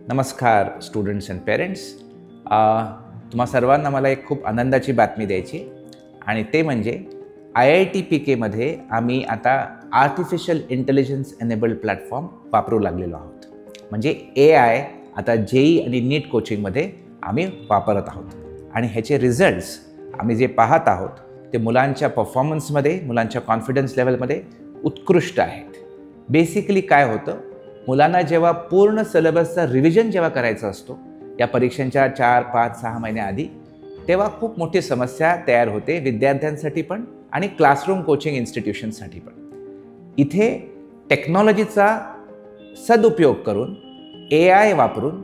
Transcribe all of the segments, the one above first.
नमस्कार students and parents. तुम्हा सर्वांना मला एक खूप आनंदाची बातमी द्यायची आणि ते म्हणजे IIT-PKमध्ये आम्ही आता आर्टिफिशियल इंटेलिजन्स एनेबल्ड प्लॅटफॉर्म वापरू लागलेलो आहोत. म्हणजे AI आता JEE आणि NEET कोचिंगमध्ये आम्ही वापरत आहोत आणि ह्याचे रिझल्ट्स आम्ही जे पाहत आहोत ते मुलांच्या परफॉर्मन्समध्ये, मुलांच्या कॉन्फिडन्स लेवलमध्ये उत्कृष्ट आहेत. बेसिकली काय होतं, मुलांना जेव्हा पूर्ण सिलेबसचा रिव्हिजन जेव्हा करायचा असतो या परीक्षांच्या 4, 5, 6 महिन्याआधी, तेव्हा खूप मोठी समस्या तयार होते विद्यार्थ्यांसाठी पण आणि क्लासरूम कोचिंग इन्स्टिट्यूशनसाठी पण. इथे टेक्नॉलॉजीचा सदुपयोग करून AI वापरून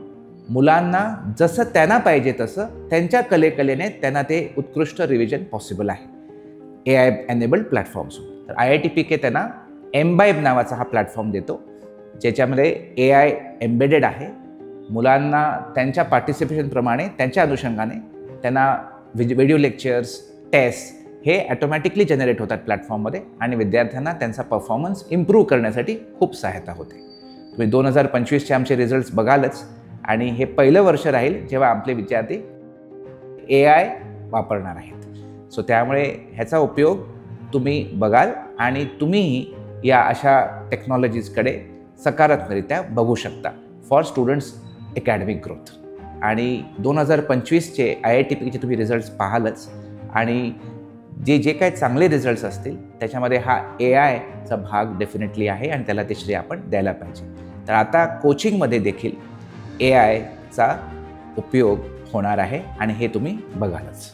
मुलांना जसं त्यांना पाहिजे तसं त्यांच्या कलेने त्यांना ते उत्कृष्ट रिव्हिजन पॉसिबल आहे AI एनेबल्ड प्लॅटफॉर्म्स. तर IIT-PK त्यांना एम्बाईब नावाचा हा प्लॅटफॉर्म देतो, ज्याच्यामध्ये AI एम्बेडेड आहे. मुलांना त्यांच्या पार्टिसिपेशनप्रमाणे त्यांच्या अनुषंगाने त्यांना व्हिडिओ लेक्चर्स, टेस्ट हे ॲटोमॅटिकली जनरेट होतात प्लॅटफॉर्ममध्ये आणि विद्यार्थ्यांना त्यांचा परफॉर्मन्स इम्प्रूव्ह करण्यासाठी खूप सहायता होते. तुम्ही 2025चे आमचे रिझल्ट्स बघालच आणि हे पहिलं वर्ष राहील जेव्हा आपले विद्यार्थी AI वापरणार आहेत. सो त्यामुळे ह्याचा उपयोग तुम्ही बघाल आणि तुम्हीही या अशा टेक्नॉलॉजीजकडे सकारात्मकरित्या बघू शकता फॉर स्टुडंट्स अकॅडमिक ग्रोथ. आणि 2025चे IIT-PKचे तुम्ही रिझल्ट्स पाहालच आणि जे काही चांगले रिझल्ट्स असतील त्याच्यामध्ये हा AIचा भाग डेफिनेटली आहे आणि त्याला ते श्रेय आपण द्यायला पाहिजे. तर आता कोचिंगमध्ये देखील AIचा उपयोग होणार आहे आणि हे तुम्ही बघालच.